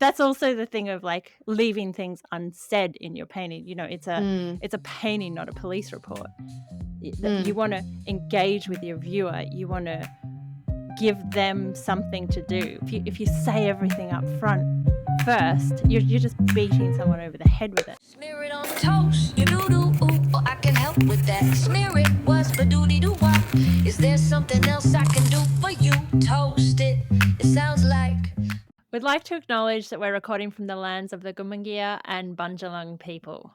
That's also the thing of, like, leaving things unsaid in your painting. Mm, It's a painting, not a police report. You mm. wanna engage with your viewer. You wanna give them something to do. If you say everything up front first, you're just beating someone over the head with it. Smear it on toast, you do do ooh, or I can help with that. Smear it was for doody do wop. Is there something else I can do for you? Toast it. It sounds like We'd like to acknowledge that we're recording from the lands of the Gumungia and Bundjalung people.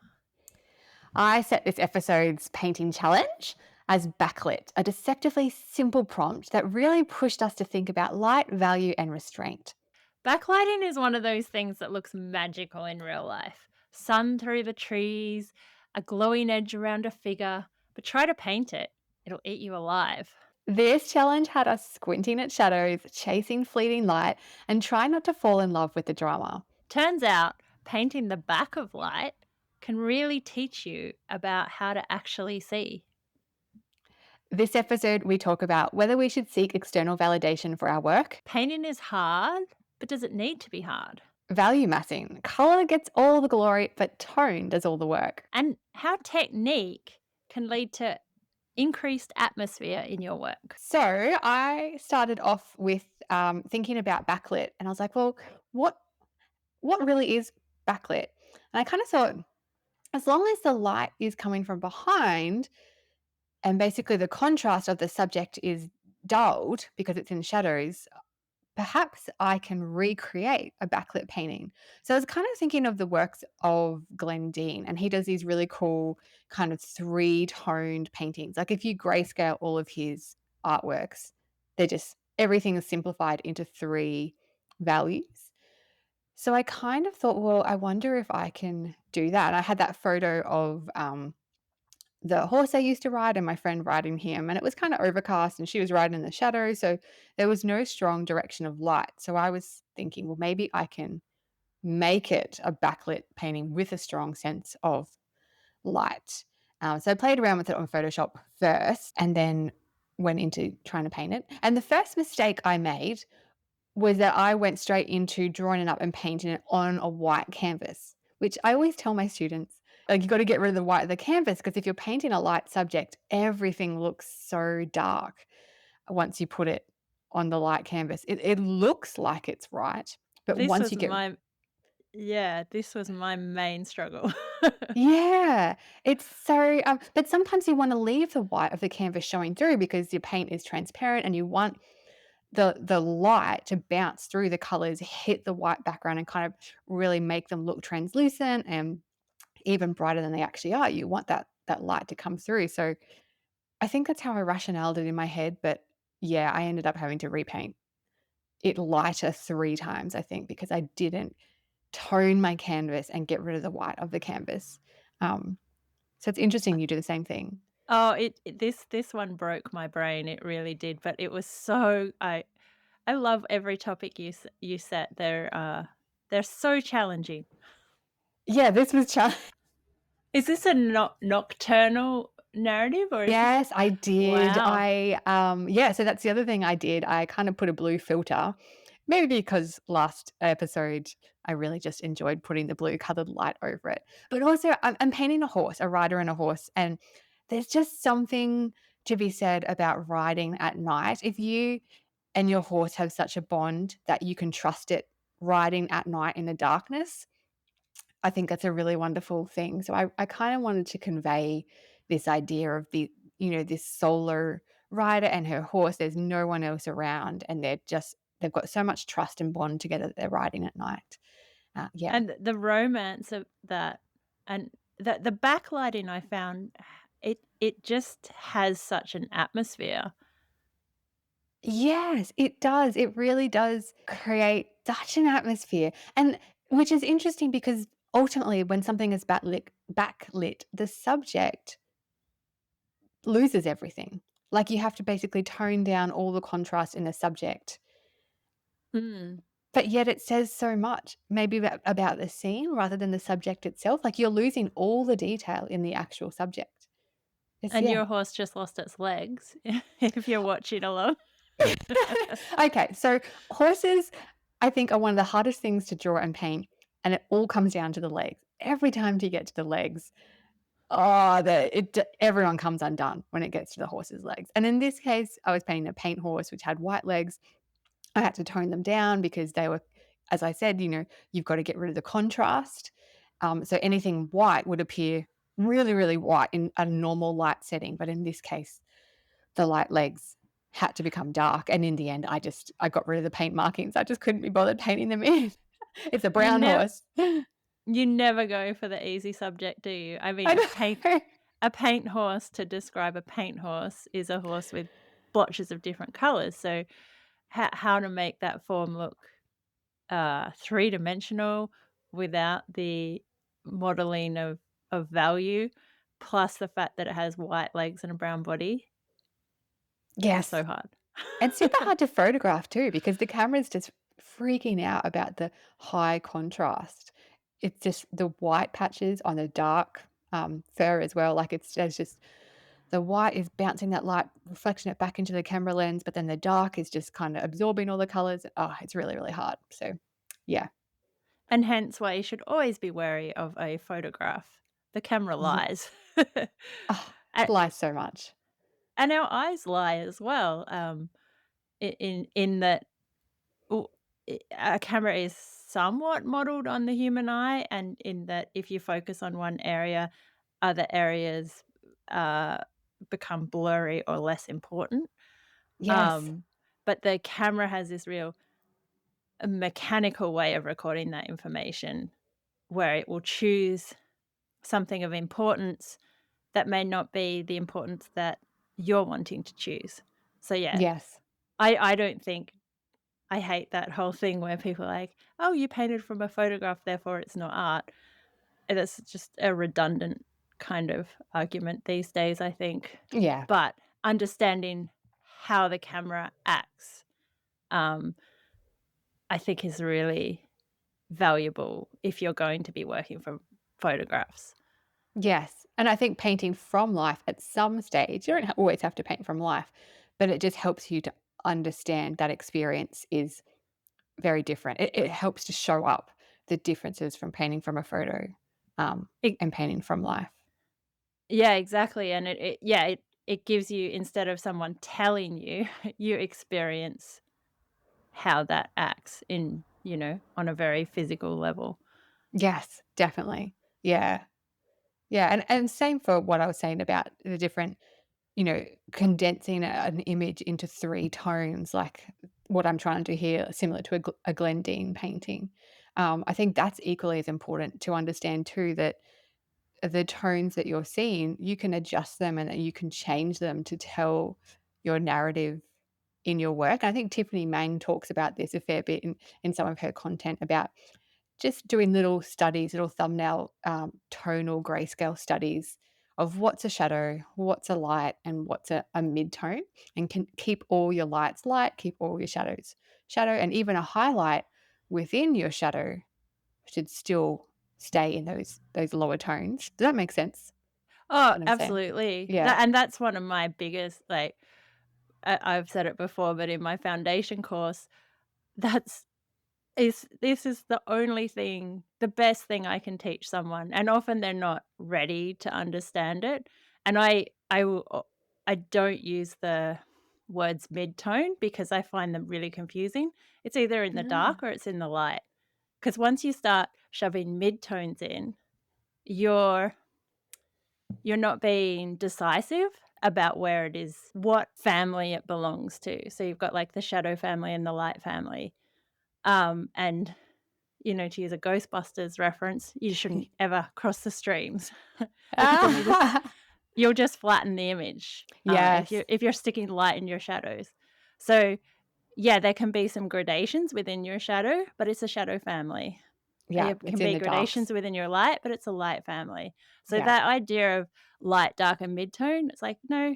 I set this episode's painting challenge as backlit, a deceptively simple prompt that really pushed us to think about light, value, and restraint. Backlighting is one of those things that looks magical in real life. Sun through the trees, a glowing edge around a figure, but try to paint it. It'll eat you alive. This challenge had us squinting at shadows, chasing fleeting light, and trying not to fall in love with the drama. Turns out, painting the back of light can really teach you about how to actually see. This episode, we talk about whether we should seek external validation for our work, Painting is hard, but does it need to be hard? value massing. Colour gets all the glory, but tone does all the work. And how technique can lead to increased atmosphere in your work. So I started off with thinking about backlit, and I was like, well, what what really is backlit? And I kind of thought, as long as the light is coming from behind, and basically the contrast of the subject is dulled because it's in shadows, perhaps I can recreate a backlit painting. So I was kind of thinking of the works of Glenn Dean, and he does these really cool kind of three-toned paintings. Like if you grayscale all of his artworks, they're just everything is simplified into three values. So I kind of thought, well, I wonder if I can do that. And I had that photo of the horse I used to ride and my friend riding him, and it was kind of overcast and she was riding in the shadow, so there was no strong direction of light. So I was thinking, well, maybe I can make it a backlit painting with a strong sense of light. So I played around with it on Photoshop first and then went into trying to paint it. And the first mistake I made was that I went straight into drawing it up and painting it on a white canvas, which I always tell my students, like, you got to get rid of the white of the canvas because if you're painting a light subject, everything looks so dark once you put it on the light canvas. It looks like it's right, but This once was you get my this was my main struggle. yeah, it's so but sometimes you want to leave the white of the canvas showing through because your paint is transparent and you want the light to bounce through the colors, hit the white background and kind of really make them look translucent and even brighter than they actually are. You want that light to come through. So I think that's how I rationaled it in my head, but yeah, I ended up having to repaint it lighter 3 times, I think, because I didn't tone my canvas and get rid of the white of the canvas. Um, so it's interesting you do the same thing. Oh, this one broke my brain, it really did, but it was so I love every topic you set. They're so challenging. Yeah, this was Is this a nocturnal narrative or is this Yes, I did. wow. Yeah, so that's the other thing I did. I kind of put a blue filter, maybe because last episode I really just enjoyed putting the blue colored light over it. But also, I'm painting a horse, a rider and a horse, and there's just something to be said about riding at night. If you and your horse have such a bond that you can trust it riding at night in the darkness, I think that's a really wonderful thing. So I kind of wanted to convey this idea of this solo rider and her horse. There's no one else around, and they've got so much trust and bond together that they're riding at night. Yeah. And the romance of that and the backlighting I found, it just has such an atmosphere. Yes, it does. It really does create such an atmosphere. And which is interesting because ultimately when something is backlit, the subject loses everything. Like you have to basically tone down all the contrast in the subject. Mm. But yet it says so much, maybe about the scene rather than the subject itself. Like you're losing all the detail in the actual subject. It's And yeah. your horse just lost its legs if you're watching along. Okay, so horses, I think are one of the hardest things to draw and paint, and it all comes down to the legs. Every time you get to the legs, everyone comes undone when it gets to the horse's legs. And in this case, I was painting a paint horse which had white legs. I had to tone them down because they were, as I said, you've got to get rid of the contrast. So anything white would appear really, really white in a normal light setting. But in this case, the light legs had to become dark. And in the end, I got rid of the paint markings. I just couldn't be bothered painting them in. It's a You brown never horse. you never go for the easy subject, do you? I I mean, know. a paint horse, to describe a paint horse, is a horse with blotches of different colors. So how to make that form look three-dimensional without the modeling of value, plus the fact that it has white legs and a brown body, is Yes. so hard. And super hard to photograph too, because the camera's just freaking out about the high contrast. It's just the white patches on the dark fur as well. Like there's just the white is bouncing that light, reflecting it back into the camera lens, but then the dark is just kind of absorbing all the colors. Oh, it's really, really hard. So, yeah. And hence why you should always be wary of a photograph. The camera Yeah. lies. Oh, A lies so much. and our eyes lie as well, in that w a camera is somewhat modeled on the human eye, and in that if you focus on one area, other areas, uh, become blurry or less important. Yes. Um, but the camera has this real mechanical way of recording that information, where it will choose something of importance that may not be the importance that you're wanting to choose. So, yeah, Yes. I don't think I hate that whole thing where people are like, "Oh, you painted from a photograph, therefore it's not art." And that's just a redundant kind of argument these days, I think. Yeah. But understanding how the camera acts, um, I think is really valuable if you're going to be working from photographs. Yes, and I think painting from life at some stage, you don't always have to paint from life, but it just helps you to understand that experience is very different. It helps to show up the differences from painting from a photo, It and painting from life. Yeah, exactly, and it gives you, instead of someone telling you, you experience how that acts on a very physical level. Yes, definitely. Yeah. Yeah, and same for what I was saying about the different, condensing an image into 3 tones, like what I'm trying to do here, similar to a Glendine painting. I think that's equally as important to understand too, that the tones that you're seeing, you can adjust them and that you can change them to tell your narrative in your work. I think Tiffany Mang talks about this a fair bit in some of her content about just doing little studies, little thumbnail, tonal grayscale studies of what's a shadow, what's a light, and what's a mid-tone, and can keep all your lights light, keep all your shadows shadow, and even a highlight within your shadow should still stay in those lower tones. Does that make sense, Oh, what I'm saying? absolutely. Yeah. That's one of my biggest, like, I've said it before, but in my foundation course, that's this is the best thing I can teach someone, and often they're not ready to understand it, and I don't use the words mid-tone because I find them really confusing. It's either in the Ah. dark or it's in the light. Because once you start shoving mid-tones in, you're you're not being decisive about where it is, what family it belongs to. So you've got, like, the shadow family and the light family, and to use a Ghostbusters reference, you shouldn't ever cross the streams because then Ah. you'll just flatten the image, if Yes. you're sticking light in your shadows. So, yeah, there can be some gradations within your shadow, but it's a shadow family. Yeah, There it's can in be the darks. gradations within your light, but it's a light family. So Yeah. that idea of light, dark, and mid-tone, it's like, no,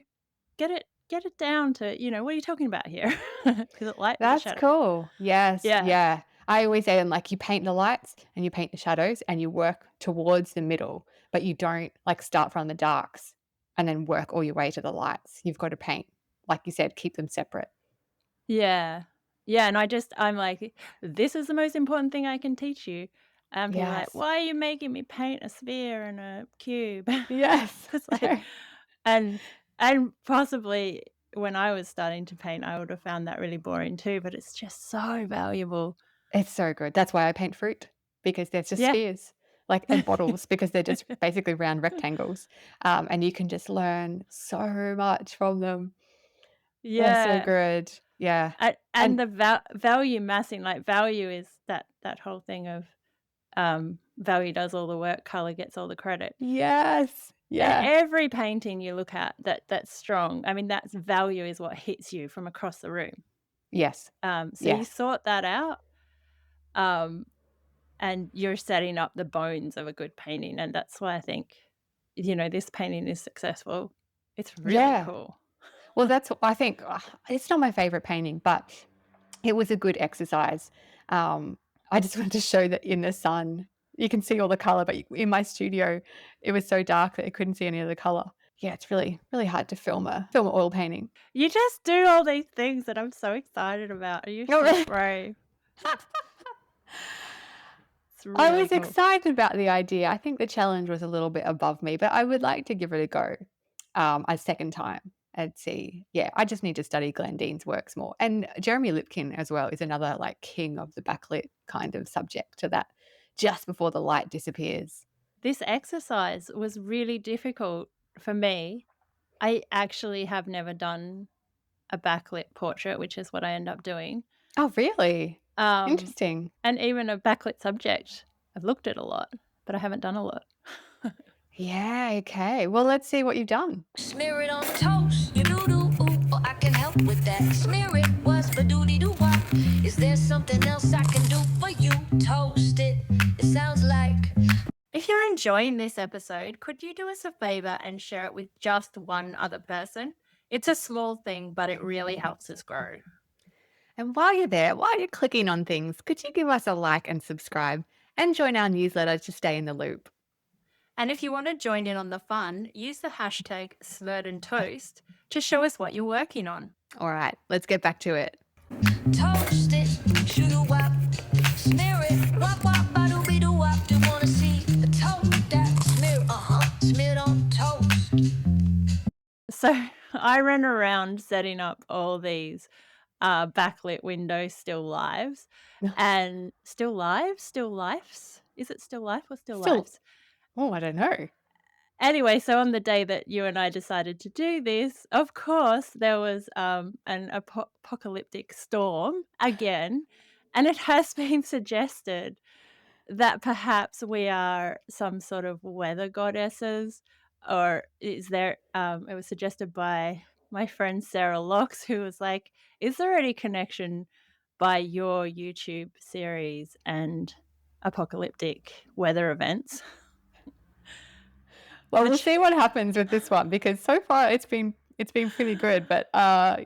get it down to, what are you talking about here? Is it light? Is it That's shadow? cool. Yes, Yeah. yeah. I always say, like, you paint the lights and you paint the shadows and you work towards the middle, but you don't, like, start from the darks and then work all your way to the lights. You've got to paint, like you said, keep them separate. Yeah. Yeah, and I'm like, "This is the most important thing I can teach you." And people are like, Yes. "Why are you making me paint a sphere and a cube?" Yes. It's like and possibly when I was starting to paint, I would have found that really boring too, but it's just so valuable. It's so good. That's why I paint fruit, because they're just Yeah. spheres, like, and bottles because they're just basically round rectangles, and you can just learn so much from them. They're so Yeah. good. Yeah. And And the value massing, like, value is that whole thing of, value does all the work, color gets all the credit. yes. And Yeah. every painting you look at that's strong, I mean, that's value is what hits you from across the room. Yes. So you Yes. sort that out, um, and you're setting up the bones of a good painting, and that's why I think, this painting is successful. It's really Yeah. cool. Well, that's what I think. It's not my favorite painting, but it was a good exercise. I just wanted to show that in the sun, you can see all the color, but in my studio, it was so dark that I couldn't see any of the color. Yeah, it's really, really hard to film an oil painting. You just do all these things that I'm so excited about. You're Oh, so really? brave. It's I really was cool. excited about the idea. I think the challenge was a little bit above me, but I would like to give it a go a second time and see. Yeah, I just need to study Glendine's works more. And Jeremy Lipkin as well is another like king of the backlit kind of subject to that just before the light disappears. This exercise was really difficult for me. I actually have never done a backlit portrait, which is what I end up doing. Oh, really? Um, Interesting. and even a backlit subject. I've looked at a lot, but I haven't done a lot. Yeah, okay. Well, let's see what you've done. Smear it on toast, you do do ooh, or I can help with that. Smear it was for doody doo wop. Is there something else I can do for you? Toast it. It sounds like If you're enjoying this episode, could you do us a favor and share it with just one other person? It's a small thing, but it really helps us grow. And while you're there, while you're clicking on things, could you give us a like and subscribe and join our newsletter to stay in the loop? And if you want to join in on the fun, use the hashtag SmerdonToast to show us what you're working on. All right, let's get back to it. toast it, shoo doo wop. Smear it, wop wop, ba doo be doo wop. Do you wanna see a toast that smear? Smear it on toast. So I ran around setting up all these backlit window still lives and still lives, still lifes. Is it still life or still Still, lives? oh, I don't know. Anyway, so on the day that you and I decided to do this, of course, there was an apocalyptic storm again, and it has been suggested that perhaps we are some sort of weather goddesses, or is there? It was suggested by my friend Sarah Locks, who was like, "Is there any connection by your YouTube series and apocalyptic weather events?" Well, we'll Which see what happens with this one because so far it's been pretty good, but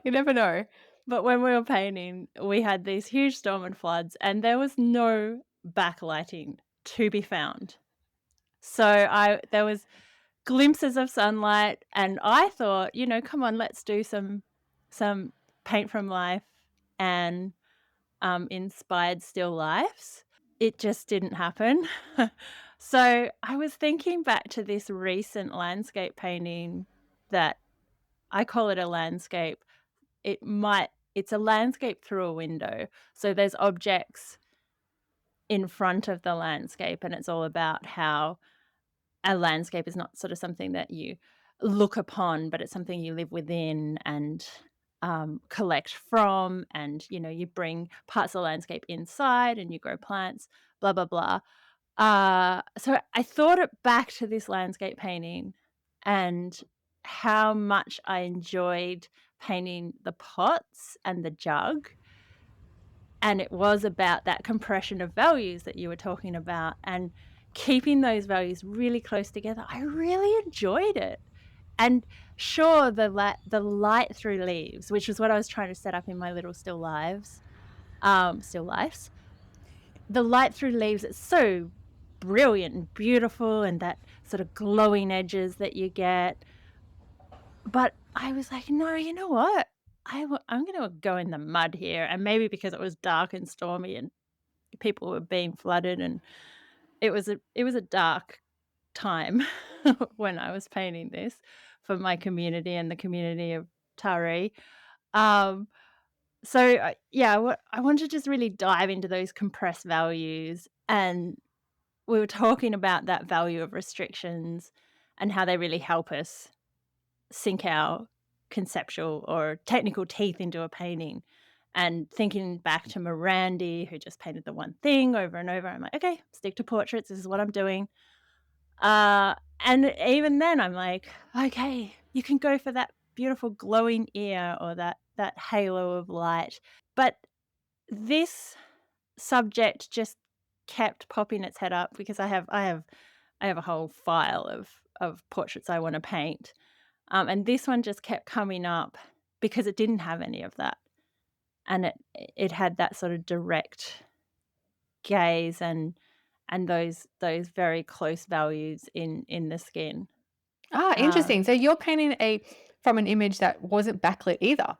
you never know. But when we were painting, we had these huge storm and floods, and there was no backlighting to be found. So there was glimpses of sunlight, and I thought, come on, let's do some paint from life and inspired still lifes. It just didn't happen. So I was thinking back to this recent landscape painting that I call it a landscape. It's a landscape through a window. So there's objects in front of the landscape, and it's all about how a landscape is not sort of something that you look upon, but it's something you live within and collect from. And, you bring parts of the landscape inside and you grow plants, blah, blah, blah. So I thought it back to this landscape painting and how much I enjoyed painting the pots and the jug. And it was about that compression of values that you were talking about and keeping those values really close together. I really enjoyed it. And sure, the light through leaves, which is what I was trying to set up in my little still lifes. The light through leaves, it's so brilliant and beautiful, and that sort of glowing edges that you get. But I was like, no, you know what? I'm gonna go in the mud here, and maybe because it was dark and stormy and people were being flooded, and it was a dark time when I was painting this for my community and the community of Taree. Um, I want to just really dive into those compressed values, and we were talking about that value of restrictions and how they really help us sink our conceptual or technical teeth into a painting. And thinking back to Mirandi, who just painted the one thing over and over, I'm like, okay, stick to portraits. This is what I'm doing. And even then, I'm like, okay, you can go for that beautiful glowing ear or that halo of light. But this subject just kept popping its head up because I have a whole file of portraits I want to paint. And this one just kept coming up because it didn't have any of that. And it had that sort of direct gaze and those very close values in the skin. Interesting. So you're painting from an image that wasn't backlit either.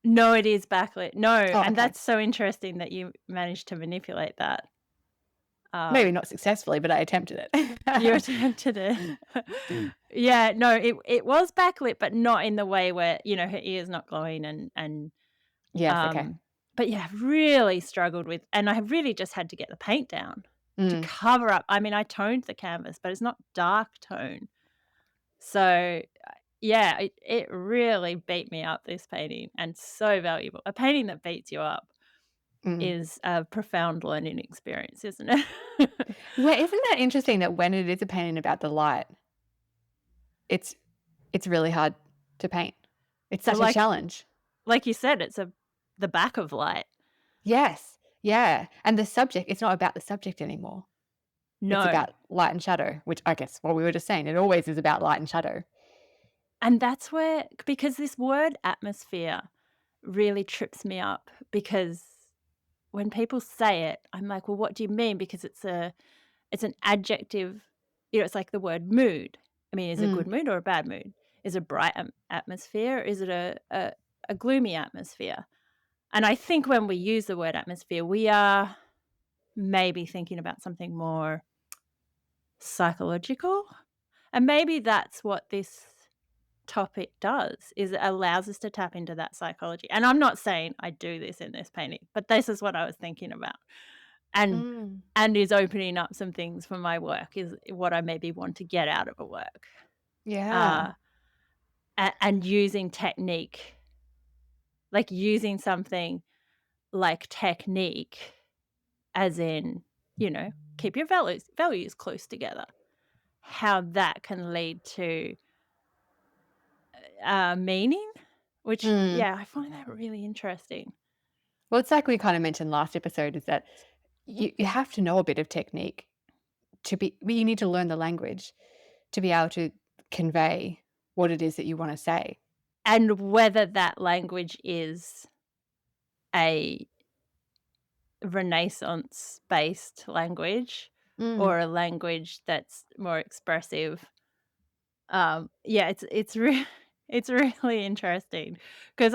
No, it is backlit. No, Oh, and okay. that's so interesting that you managed to manipulate that. Maybe not successfully, but I attempted it. You attempted it. Yeah, no, it was backlit, but not in the way where, her ear's not glowing and Yes, okay. but yeah, really struggled with, and I really just had to get the paint down to Mm. cover up. I mean, I toned the canvas, but it's not dark tone. So, yeah, it really beat me up, this painting, and so valuable. A painting that beats you up Mm. is a profound learning experience, isn't it? Yeah, isn't that interesting that when it is a painting about the light, it's really hard to paint. It's Well, such a challenge. like you said, it's the back of light. Yes. Yeah. And the subject, it's not about the subject anymore. It's No. about light and shadow, which I guess what we were just saying, it always is about light and shadow. And that's where, because this word atmosphere really trips me up, because when people say it, I'm like, well, what do you mean? Because it's an adjective, it's like the word mood. I mean, is it a Mm. good mood or a bad mood? Is it a bright atmosphere? Is it a gloomy atmosphere? And I think when we use the word atmosphere, we are maybe thinking about something more psychological. And maybe that's what this topic does, is it allows us to tap into that psychology. And I'm not saying I do this in this painting, but this is what I was thinking about. And Mm. and is opening up some things for my work, is what I maybe want to get out of a work. Yeah. Uh and using technique, like using something like technique, as in, keep your values close together. How that can lead to meaning, which, Mm. yeah, I find that really interesting. Well, it's like we kind of mentioned last episode is that you have to know a bit of technique you need to learn the language to be able to convey what it is that you want to say. And whether that language is a Renaissance-based language Mm. or a language that's more expressive. Yeah, it's really interesting, because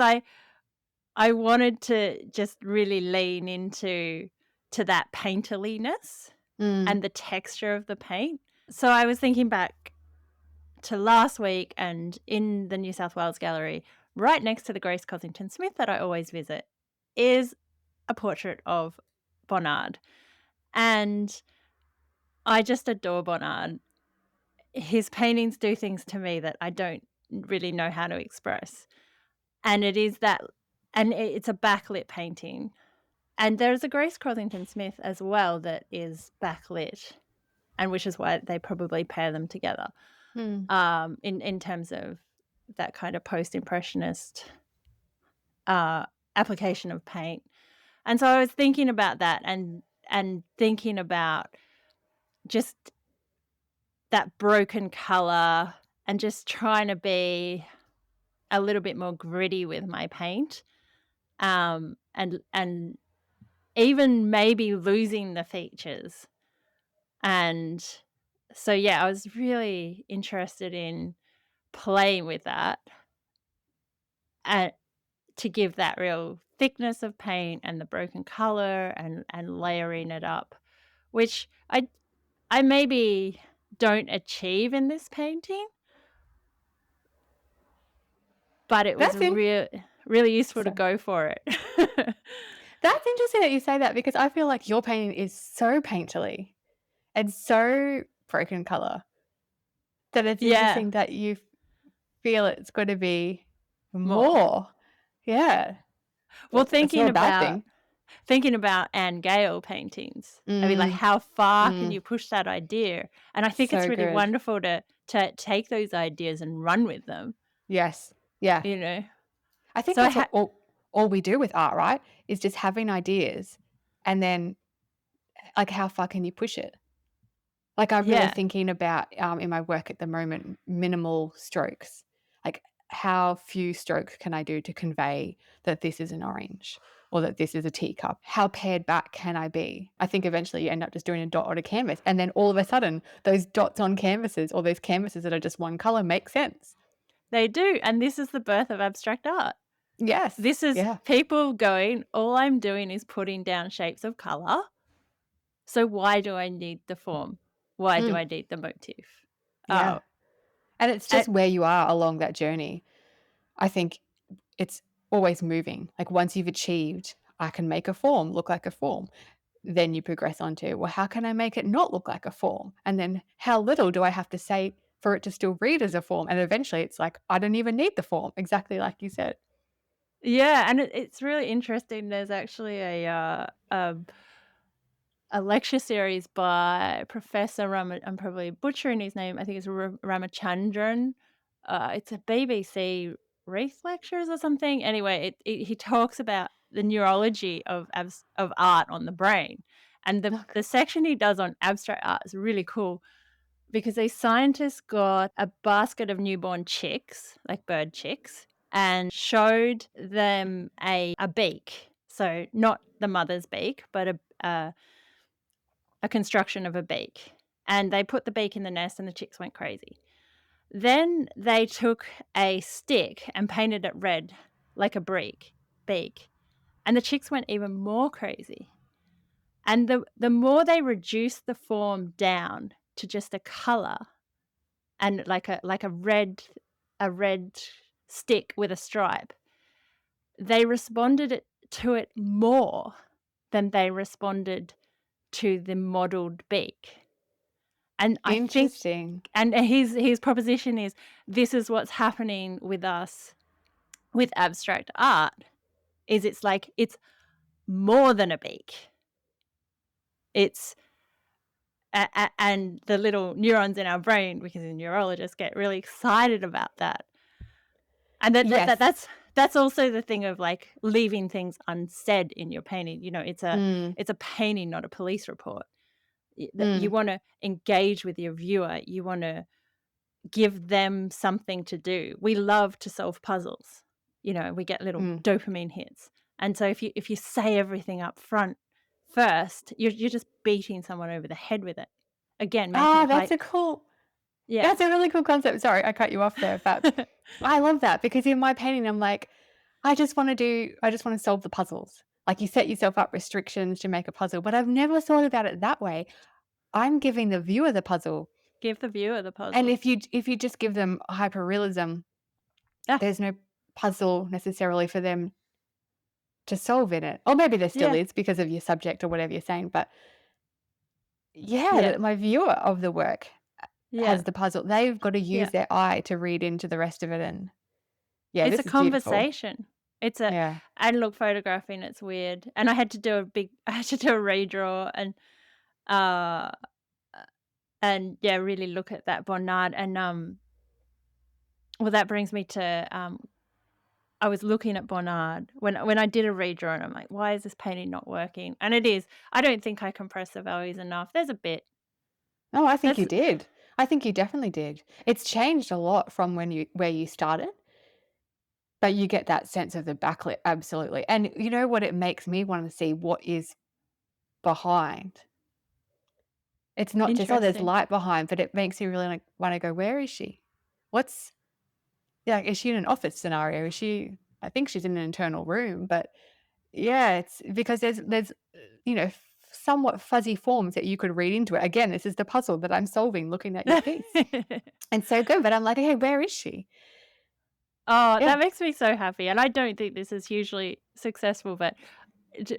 I wanted to just really lean into that painterliness Mm. and the texture of the paint. So I was thinking back to last week, and in the New South Wales Gallery, right next to the Grace Cossington Smith that I always visit, is a portrait of Bonnard. And I just adore Bonnard. His paintings do things to me that I don't really know how to express. And it is that, and it's a backlit painting. And there's a Grace Cossington Smith as well that is backlit, and which is why they probably pair them together. Mm. In terms of that kind of post-impressionist application of paint. And so I was thinking about that, and thinking about just that broken color, and just trying to be a little bit more gritty with my paint, and even maybe losing the features. And so, yeah, I was really interested in playing with that, and to give that real thickness of paint and the broken color and layering it up, which I maybe don't achieve in this painting, but it was That's in really useful to so go for it. that's interesting that you say that because I feel like your painting is so painterly and so broken color that it's Yeah, interesting that you feel it's gonna be more. more. Yeah. Well, It's not a bad thing. thinking about Anne Gale paintings, I mean, like, Mm, how far can mm, you push that idea? And I think it's so really good. wonderful to take those ideas and run with them, Yes. Yeah. you know? I think So I that's had what all we do with art, right? Is just having ideas and then, like, how far can you push it? Like, I'm really yeah, thinking about, in my work at the moment, minimal strokes. Like, how few strokes can I do to convey that this is an orange or that this is a teacup? How pared back can I be? I think eventually you end up just doing a dot on a canvas, and then all of a sudden, those dots on canvases or those canvases that are just one color make sense. they do, and this is the birth of abstract art. Yes. This is Yeah. people going, "All I'm doing is putting down shapes of color, so why do I need the form? Why do Mm, I need the motif?" yeah. Oh, And it's and just where you are along that journey. I think it's always moving. Like, once you've achieved, I can make a form look like a form. Then you progress on to, well, how can I make it not look like a form? And then how little do I have to say for it to still read as a form? And eventually it's like, I don't even need the form, exactly like you said. yeah, and it's really interesting. There's actually a lecture series by Professor I'm probably butchering his name. I think it's Ramachandran. It's a BBC Reith lectures or something. Anyway, he talks about the neurology of art on the brain, and the section he does on abstract art is really cool because these scientists got a basket of newborn chicks, like bird chicks, and showed them a beak. So not the mother's beak, but a construction of a beak. And they put the beak in the nest and the chicks went crazy. Then they took a stick and painted it red like a beak. And the chicks went even more crazy. And the more they reduced the form down to just a color and like a red stick with a stripe, they responded to it more than they responded to the modeled beak. And I think Interesting. and his proposition is this is what's happening with us with abstract art, is it's like it's more than a beak. It's and the little neurons in our brain, because the neurologists get really excited about that. And Yes. that's also the thing of, like, leaving things unsaid in your painting. You know, Mm, it's a painting, not a police report. You mm, wanna engage with your viewer. You wanna give them something to do. We love to solve puzzles. You know, we get little mm. dopamine hits. And so if you say everything up front first, you're just beating someone over the head with it. Again, making Ah, it high. Yeah. that's a really cool concept. Sorry, I cut you off there, but I love that because in my painting, I'm like, I just want to solve the puzzles. Like, you set yourself up restrictions to make a puzzle, but I've never thought about it that way. I'm giving the viewer the puzzle. Give the viewer the And puzzle. if you just give them hyperrealism, Yeah. there's no puzzle necessarily for them to solve in it. Or maybe there still Yeah. is because of your subject or whatever you're saying. But yeah, Yeah. my viewer of the work Yeah. has the puzzle. They've got to Yeah. use their eye to read into the rest of it. And yeah, It's a this is beautiful. conversation. It's a Yeah. and look, photographing, it's weird. And I had to do I had to do a redraw uh and yeah, really look at that Bonnard and well, that brings me to I was looking at Bonnard when I did a redraw and I'm like, why is this painting not working? And it is. I don't think I compress the values enough. There's a bit. Oh, I think you That's did. I think you definitely did. It's changed a lot from where you started, but you get that sense of the backlit, absolutely. And you know what it makes me want to see what is behind. It's not just, oh, there's interesting. light behind, but it makes you really, like, wanna go, "Where is she? What's" yeah, like, is she in an office scenario? Is she I think she's in an internal room, but yeah, it's because there's somewhat fuzzy forms that you could read into it. Again, this is the puzzle that I'm solving looking at your piece. And so good, but I'm like, "Okay, where is she?" Oh, Yeah. that makes me so happy, and I don't think this is hugely successful, but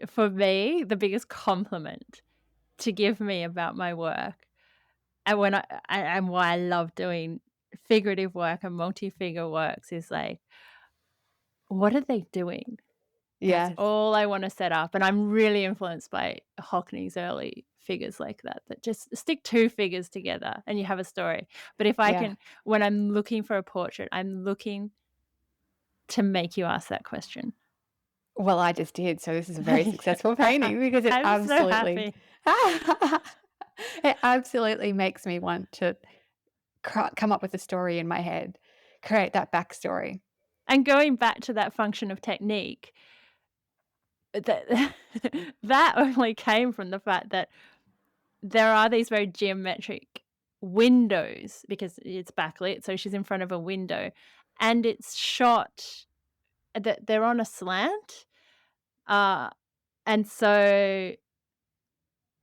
for me, the biggest compliment to give me about my work, and and why I love doing figurative work and multi-figure works is like, what are they doing? That's Yes. all I wanna set up, and I'm really influenced by Hockney's early figures like that just stick 2 figures together and you have a story. But if I Yeah. can when I'm looking for a portrait, I'm looking to make you ask that question. Well, I just did, so this is a very successful painting because it I'm so absolutely happy. it absolutely makes me want to come up with a story in my head, create that backstory. And going back to that function of technique, that that only came from the fact that there are these very geometric windows because it's backlit, so she's in front of a window, and it's shot that they're on a slant, uh, and so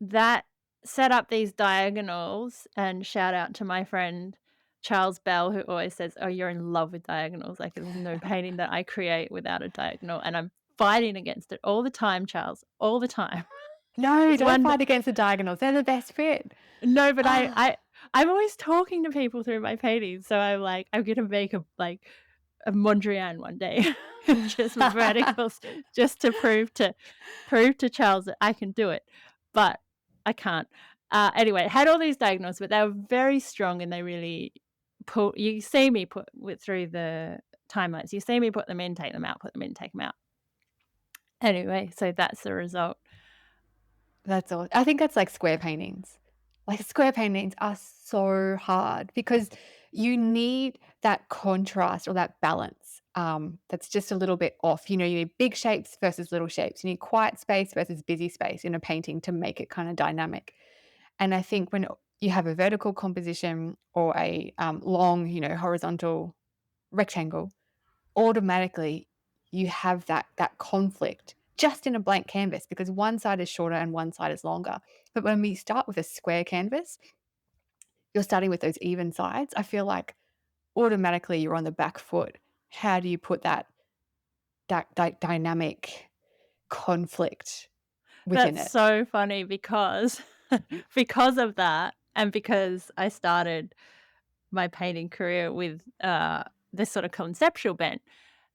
that set up these diagonals, and shout out to my friend Charles Bell, who always says, "Oh, you're in love with diagonals, like, there's no painting that I create without a diagonal," and I'm fighting against it all the time, Charles, all the time. No, It's don't one fight against the diagonals. They're the best fit. No, but Ah. I'm always talking to people through my paintings, so I'm like, I'm gonna make a Mondrian one day, just verticals, just to prove to Charles that I can do it, but I can't. Anyway, it had all these diagonals, but they were very strong and they really pull. You see me put through the timelines. You see me put them in, take them out, put them in, take them out. Anyway, so that's the result. That's all. I think that's like square paintings. Like square paintings are so hard because you need that contrast or that balance. That's just a little bit off. You need big shapes versus little shapes. You need quiet space versus busy space in a painting to make it kind of dynamic. And I think when you have a vertical composition or a long, horizontal rectangle, automatically you have that conflict just in a blank canvas because one side is shorter and one side is longer. But when we start with a square canvas, you're starting with those even sides. I feel like automatically you're on the back foot. How do you put that dynamic conflict within That's it? so funny because because of that, and because I started my painting career with, this sort of conceptual bent,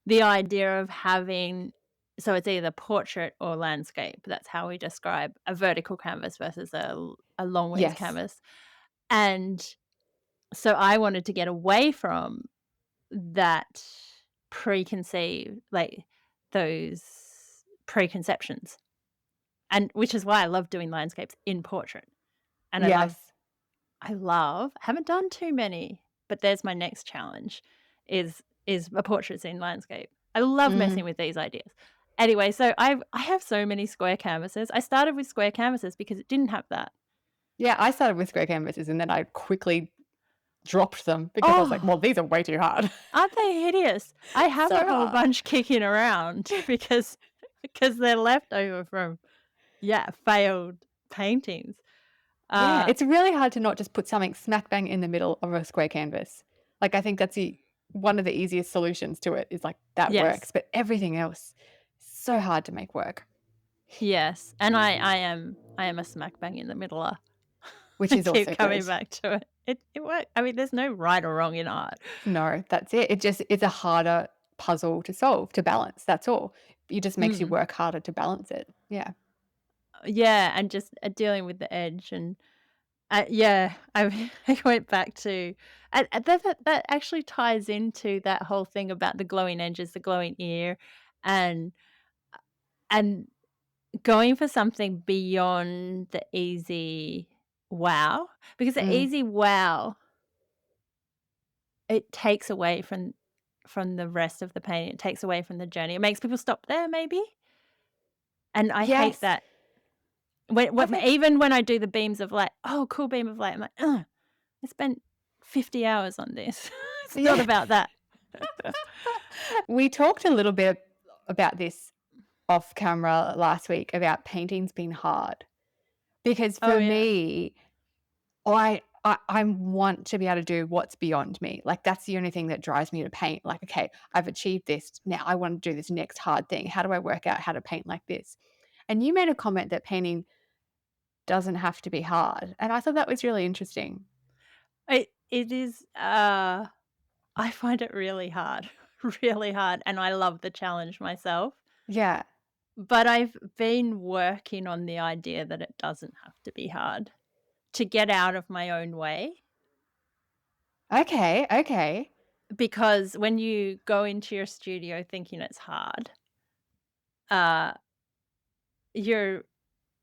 the idea of having so it's either portrait or landscape, that's how we describe a vertical canvas versus a long ways Yes. canvas, and so I wanted to get away from that preconceived like, those preconceptions. And which is why I love doing landscapes in portrait. And Yes. I haven't done too many, but there's my next challenge is a portraits in landscape. I love Mm. messing with these ideas. Anyway, so I have so many square canvases. I started with square canvases because it didn't have that. Yeah, I started with square canvases and then I quickly dropped them because I was like, Oh, well, these are way too hard. aren't they hideous? I have So a whole hard. bunch kicking around because they're leftover from, yeah, failed paintings. Yeah, Uh it's really hard to not just put something smack bang in the middle of a square canvas. Like, I think that's one of the easiest solutions to it is like that yes. works, but everything else, so hard to make work, Yes, and I am a smack bang in the middler. which I is keep also coming good. back to it. It works. I mean, there's no right or wrong in art. No, that's it. It's a harder puzzle to solve, to balance. That's all. It just makes you Mm. work harder to balance it. Yeah. Yeah, and just, dealing with the edge and, yeah, I I went back to and that actually ties into that whole thing about the glowing edges, the glowing ear, and and going for something beyond the easy wow, because the Mm. easy wow, it takes away from the rest of the painting, it takes away from the journey. It makes people stop there maybe, and I hate Yes. that. When Okay. even when I do the beams of light, "Oh, cool beam of light," I'm like, "Ugh, I spent 50 hours on this." It's not Yeah. about that. We talked a little bit about this off camera last week about painting's been hard because Oh, for yeah. me, I want to be able to do what's beyond me. Like that's the only thing that drives me to paint. Like, okay, I've achieved this. Now I want to do this next hard thing. How do I work out how to paint like this? And you made a comment that painting doesn't have to be hard. And I thought that was really interesting. It is, I find it really hard, really hard, and I love the challenge myself. Yeah. But I've been working on the idea that it doesn't have to be hard to get out of my own way, Okay. Okay. because when you go into your studio thinking it's hard, uh, you're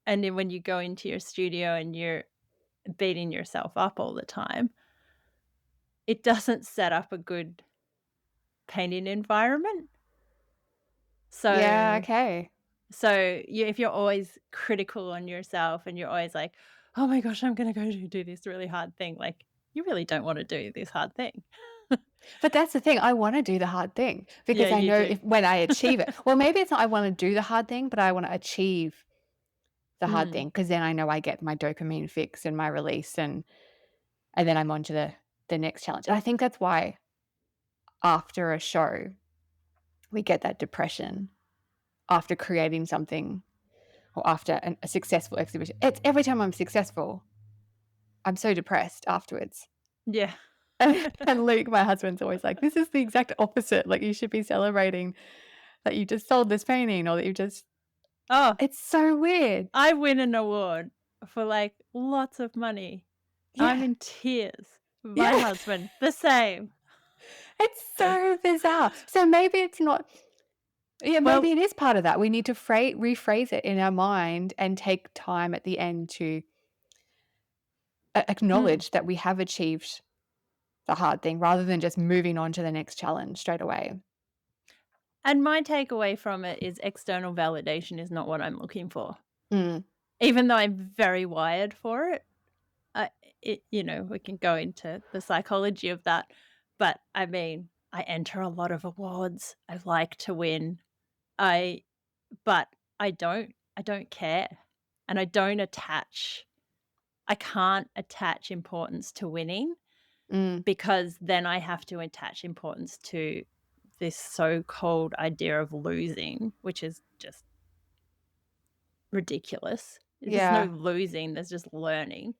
and then when you go into your studio and you're beating yourself up all the time, it doesn't set up a good painting environment. Yeah. So Okay. if you're always critical on yourself and you're always like, "Oh my gosh, I'm gonna go do this really hard thing," like, you really don't wanna do this hard thing. But that's the thing. I want to do the hard thing Yeah, because I you know do. if when I achieve it, well, maybe it's not I want to do the hard thing, but I want to achieve the hard Mm, thing because then I know I get my dopamine fix and my release and then I'm on to the next challenge. And I think that's why after a show we get that depression after creating something or after a successful exhibition. It's every time I'm successful, I'm so depressed afterwards. yeah. And Luke, my husband's always like, "This is the exact opposite. Like you should be celebrating that you just sold this painting or that you just." Oh, It's so weird. I win an award for, like, lots of money. I'm Yeah. in tears. My Yeah. husband, the same. It's so bizarre. So maybe it's not. Yeah, maybe Well, it is part of that. We need to rephrase it in our mind and take time at the end to mm, acknowledge that we have achieved the hard thing rather than just moving on to the next challenge straight away. and my takeaway from it is external validation is not what I'm looking for. Mm, Even though I'm very wired for it, I we can go into the psychology of that, but, I mean, I enter a lot of awards. I like to win. I but I don't care, and I can't attach importance to winning, mm, because then I have to attach importance to this so-called idea of losing, which is just ridiculous. There's no yeah. losing, there's just learning.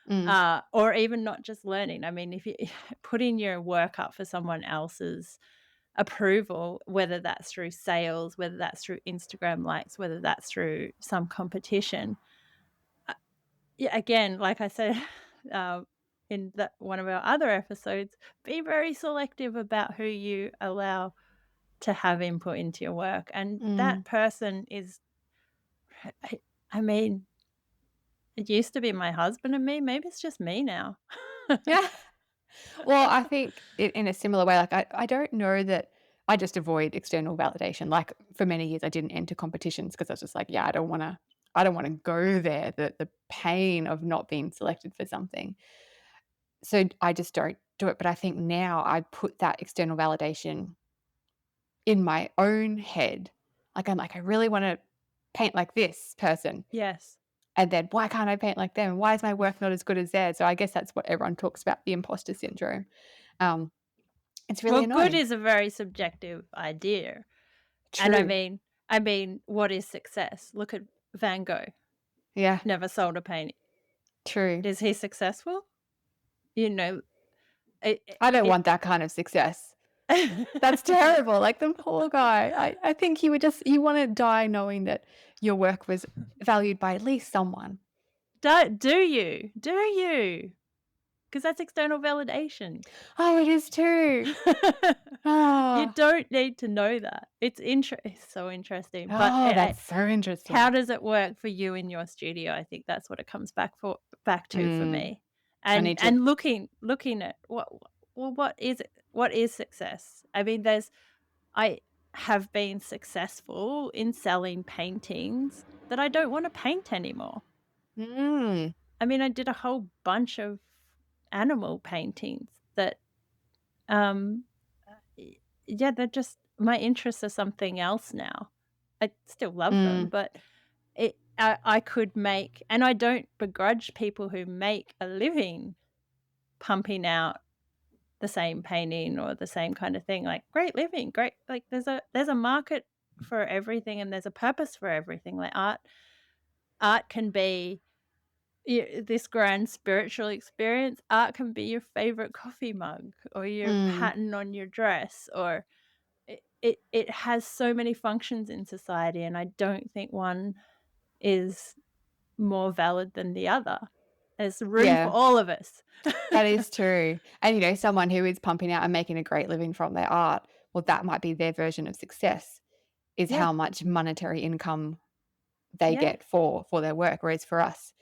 Mm, Or even not just learning. I mean, if you putting your work up for someone else's approval, whether that's through sales, whether that's through Instagram likes, whether that's through some competition. Uh, yeah, again, like I said, uh, in that one of our other episodes, be very selective about who you allow to have input into your work. And that mm. person is, I, I mean, it used to be my husband and me. Maybe it's just me now. Yeah. Well, I think in a similar way, like I don't know that I just avoid external validation. Like for many years, I didn't enter competitions because I was just like, yeah, I don't want to go there. The pain of not being selected for something. So I just don't do it. But I think now I put that external validation in my own head. Like I'm like, I really want to paint like this person. Yes. And then why can't I paint like them? Why is my work not as good as theirs? So I guess that's what everyone talks about, the imposter syndrome. Um, it's really Well, good annoying. is a very subjective idea. And True. I mean, what is success? Look at Van Gogh. Yeah, Never sold a painting. true. Is he successful? You know, it I don't it want that kind of success. That's terrible. Like the poor guy. I think you want to die knowing that your work was valued by at least someone. Do you? Do you? Because that's external validation. Oh, it is too. You Oh, don't need to know that. It's so interesting, but oh, that's so how interesting. does it work for you in your studio? I think that's what it comes back to for Mm, me. I need to. And looking at what is it? What is success? I mean, I have been successful in selling paintings that I don't want to paint anymore. Mm, I mean, I did a whole bunch of animal paintings that um yeah, they're just, my interests are something else now. I still love them, but I could make, and I don't begrudge people who make a living pumping out the same painting or the same kind of thing. Like, great living, great. Like, there's a market for everything, and there's a purpose for everything. Like, art can be this grand spiritual experience. Art can be your favorite coffee mug or your pattern on your dress, or it has so many functions in society, and I don't think one is more valid than the other. There's room for Yeah, all of us. that is true. And, you know, someone who is pumping out and making a great living from their art, well, that might be their version of success, is Yeah. how much monetary income they Yeah. get for their work. Whereas for us,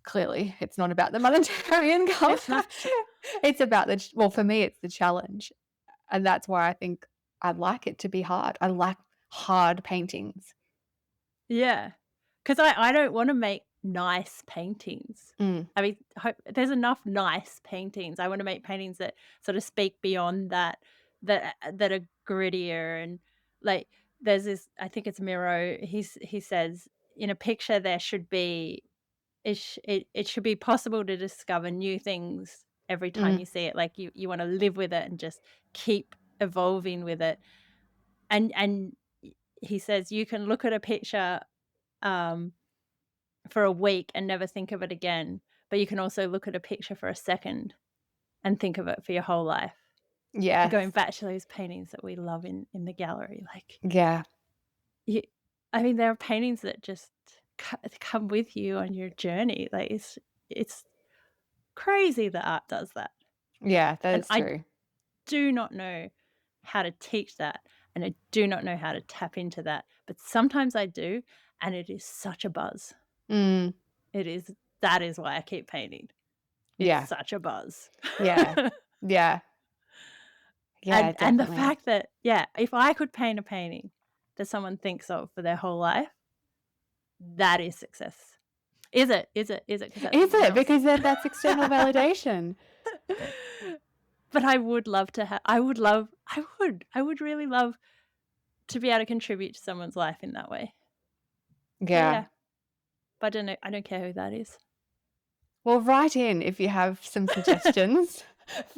clearly, it's not about the monetary income. It's not. It's about well, for me, it's the challenge. And that's why I think I'd like it to be hard. I like hard paintings. Yeah. Because I don't want to make nice paintings. I mean, there's enough nice paintings. I want to make paintings that sort of speak beyond that are grittier, and like, there's this, I think it's Miro. He says, in a picture there should be, it should be possible to discover new things every time you see it. Like, you want to live with it and just keep evolving with it. And he says you can look at a picture for a week and never think of it again, but you can also look at a picture for a second and think of it for your whole life. Yeah. Going back to those paintings that we love in the gallery, like, Yeah. I mean, there are paintings that just come with you on your journey. Like, it's crazy that art does that. Yeah, that And is true. I do not know how to teach that, and I do not know how to tap into that, but sometimes I do, and it is such a buzz. It is. That is why I keep painting. It's Yeah. such a buzz. Yeah. Yeah. Yeah, and the definitely. fact that, if I could paint a painting that someone thinks of for their whole life, that is success. Is it? Is it? Is it? Is it? Because then that's external validation. But I would love to have. I would really love to be able to contribute to someone's life in that way. Yeah. But I don't know. I don't care who that is. Well, write in if you have some suggestions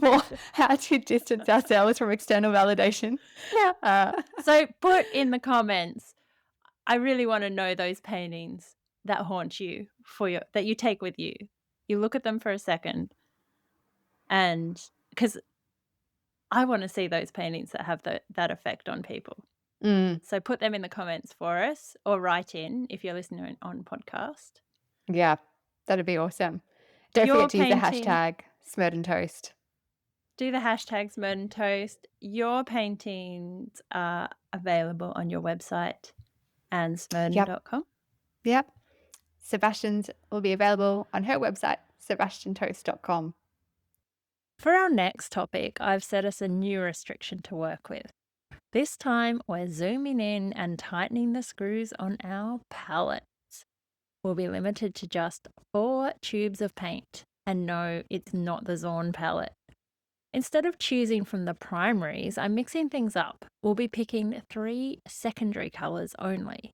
for how to distance ourselves from external validation. Yeah. So put in the comments. I really want to know those paintings that haunt you, that you take with you. You look at them for a second, and because I want to see those paintings that have that effect on people. So put them in the comments for us, or write in if you're listening on podcast. Yeah, that'd be awesome. Don't forget to use the hashtag Smerdon Toast. Do the hashtag Smerdon Toast. Your paintings are available on your website and smerdon.com. Yep. Seabastion's will be available on her website, seabastiontoast.com. For our next topic, I've set us a new restriction to work with. This time, we're zooming in and tightening the screws on our palettes. We'll be limited to just 4 tubes of paint. And no, it's not the Zorn palette. Instead of choosing from the primaries, I'm mixing things up. We'll be picking 3 secondary colours only.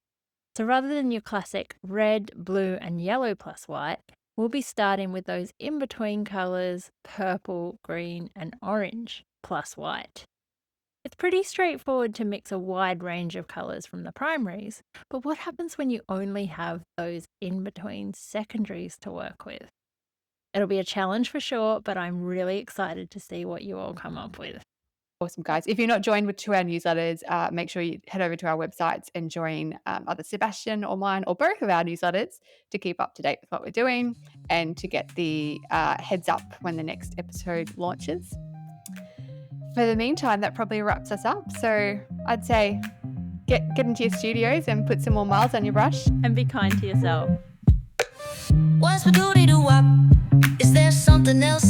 So rather than your classic red, blue and yellow plus white, we'll be starting with those in-between colours, purple, green and orange plus white. It's pretty straightforward to mix a wide range of colours from the primaries, but what happens when you only have those in-between secondaries to work with? It'll be a challenge for sure, but I'm really excited to see what you all come up with. Awesome, guys. If you're not joined to our newsletters, make sure you head over to our websites and join either Seabastion or mine or both of our newsletters to keep up to date with what we're doing and to get the heads up when the next episode launches. For the meantime, that probably wraps us up. So I'd say get into your studios and put some more miles on your brush. And be kind to yourself. What's my duty to up? Is there something else